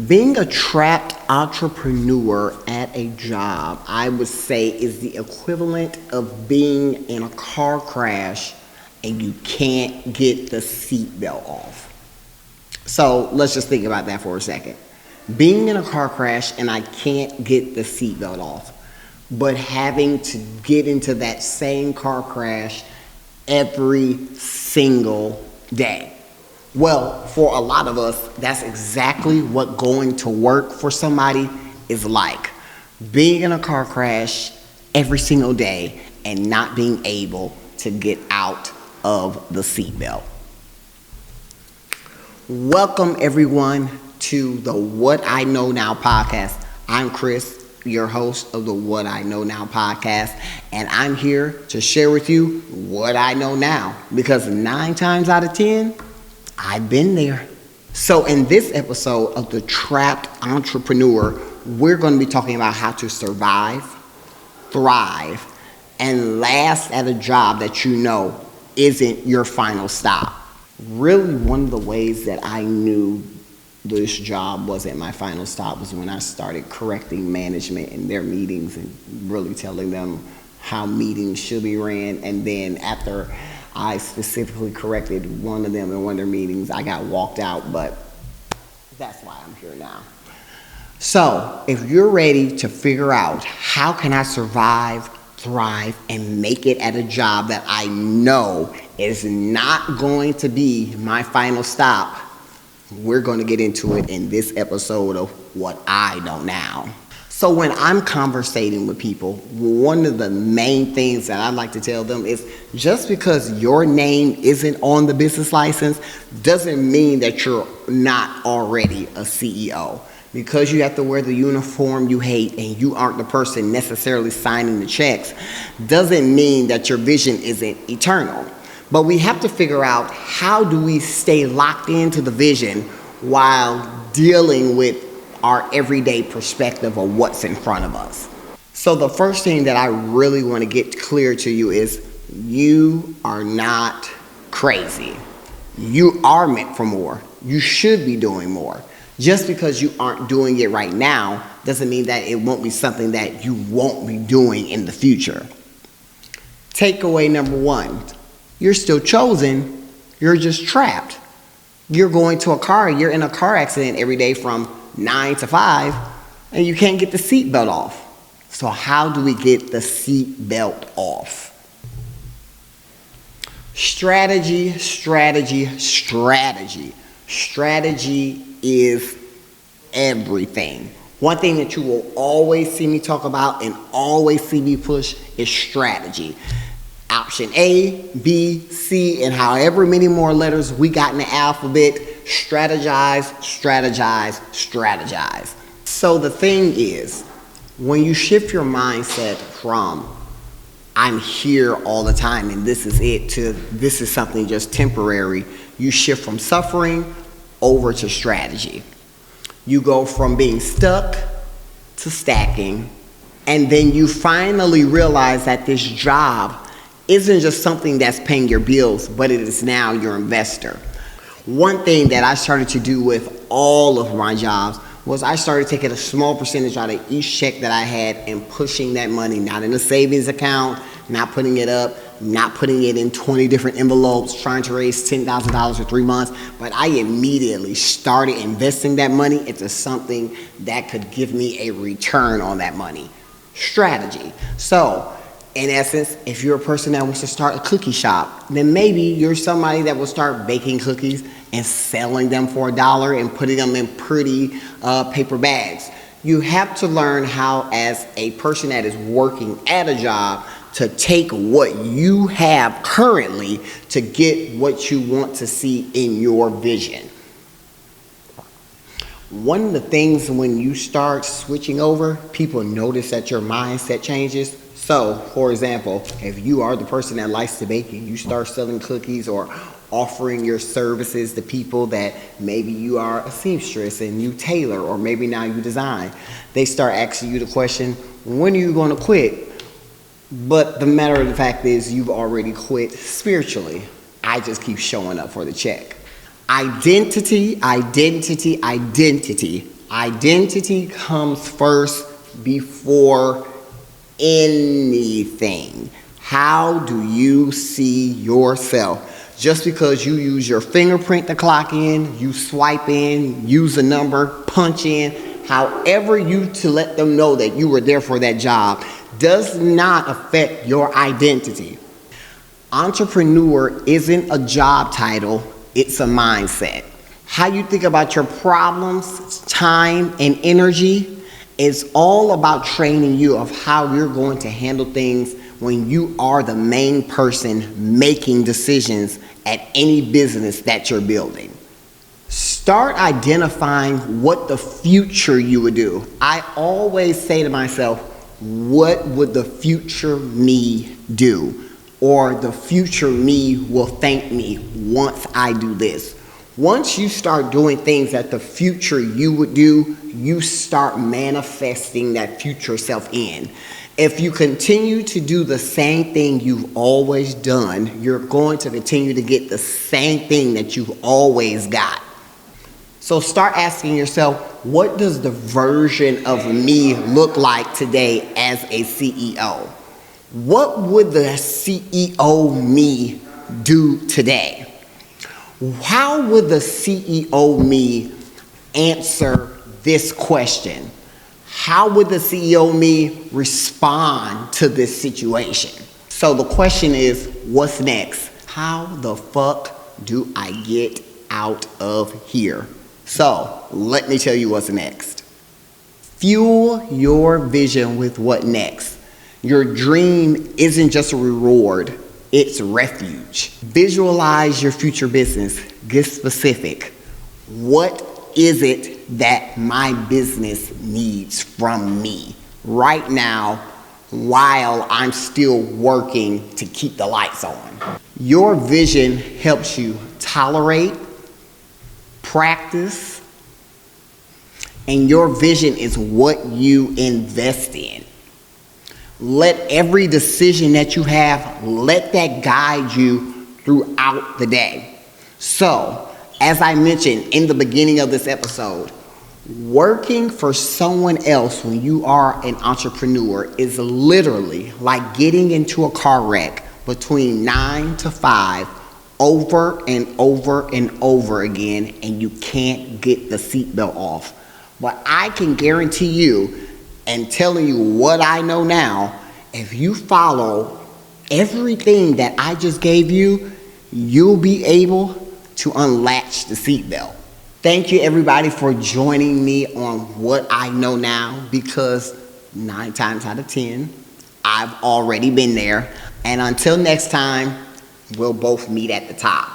Being a trapped entrepreneur at a job, I would say, is the equivalent of being in a car crash and you can't get the seatbelt off. So let's just think about that for a second. Being in a car crash and I can't get the seatbelt off, but having to get into that same car crash every single day. Well, for a lot of us, that's exactly what going to work for somebody is like. Being in a car crash every single day and not being able to get out of the seatbelt. Welcome everyone to the What I Know Now podcast. I'm Chris, your host of the What I Know Now podcast, and I'm here to share with you what I know now, because 9 times out of 10, I've been there. So in this episode of The Trapped Entrepreneur, we're going to be talking about how to survive, thrive, and last at a job that you know isn't your final stop. Really, one of the ways that I knew this job wasn't my final stop was when I started correcting management in their meetings and really telling them how meetings should be ran. And then after I specifically corrected one of them in one of their meetings, I got walked out, but that's why I'm here now. So if you're ready to figure out how can I survive, thrive, and make it at a job that I know is not going to be my final stop, we're going to get into it in this episode of What I Know Now. So when I'm conversating with people, one of the main things that I like to tell them is just because your name isn't on the business license doesn't mean that you're not already a CEO. Because you have to wear the uniform you hate and you aren't the person necessarily signing the checks doesn't mean that your vision isn't eternal. But we have to figure out, how do we stay locked into the vision while dealing with our everyday perspective of what's in front of us. So the first thing that I really want to get clear to you is you are not crazy. You are meant for more. You should be doing more. Just because you aren't doing it right now doesn't mean that it won't be something that you won't be doing in the future. Takeaway number 1, you're still chosen, you're just trapped. You're going to a car, you're in a car accident every day from 9 to 5, and you can't get the seatbelt off. So how do we get the seatbelt off? Strategy, strategy, strategy. Strategy is everything. One thing that you will always see me talk about and always see me push is strategy. Option A, B, C, and however many more letters we got in the alphabet, strategize, strategize, strategize. So the thing is, when you shift your mindset from I'm here all the time and this is it to this is something just temporary, you shift from suffering over to strategy. You go from being stuck to stacking, and then you finally realize that this job isn't just something that's paying your bills, but it is now your investor. One thing that I started to do with all of my jobs was I started taking a small percentage out of each check that I had and pushing that money, not in a savings account, not putting it up, not putting it in 20 different envelopes, trying to raise $10,000 for 3 months, but I immediately started investing that money into something that could give me a return on that money. Strategy. So, in essence, if you're a person that wants to start a cookie shop, then maybe you're somebody that will start baking cookies and selling them for $1 and putting them in pretty paper bags. You have to learn how, as a person that is working at a job, to take what you have currently to get what you want to see in your vision. One of the things when you start switching over, people notice that your mindset changes. So, for example, if you are the person that likes to bake and you start selling cookies or offering your services to people that maybe you are a seamstress and you tailor, or maybe now you design, they start asking you the question, when are you going to quit? But the matter of the fact is you've already quit spiritually. I just keep showing up for the check. Identity, identity, identity. Identity comes first before anything. How do you see yourself? Just because you use your fingerprint to clock in, you swipe in, use a number, punch in, however you to let them know that you were there for that job, does not affect your identity. Entrepreneur isn't a job title, it's a mindset. How you think about your problems, time, and energy is all about training you of how you're going to handle things when you are the main person making decisions at any business that you're building. Start identifying what the future you would do. I always say to myself, what would the future me do? Or the future me will thank me once I do this. Once you start doing things that the future you would do, you start manifesting that future self in. If you continue to do the same thing you've always done, you're going to continue to get the same thing that you've always got. So start asking yourself, what does the version of me look like today as a CEO? What would the CEO me do today? How would the CEO me answer this question? How would the CEO me respond to this situation? So the question is, what's next? How the fuck do I get out of here? So let me tell you what's next. Fuel your vision with what next. Your dream isn't just a reward, it's refuge. Visualize your future business. Get specific. What is it that my business needs from me right now while I'm still working to keep the lights on? Your vision helps you tolerate, practice, and your vision is what you invest in. Let every decision that you have, let that guide you throughout the day. So, as I mentioned in the beginning of this episode, working for someone else when you are an entrepreneur is literally like getting into a car wreck between 9 to 5 over and over and over again, and you can't get the seatbelt off. But I can guarantee you, and telling you what I know now, if you follow everything that I just gave you, you'll be able to unlatch the seatbelt. Thank you everybody for joining me on What I Know Now, because 9 times out of 10, I've already been there. And until next time, we'll both meet at the top.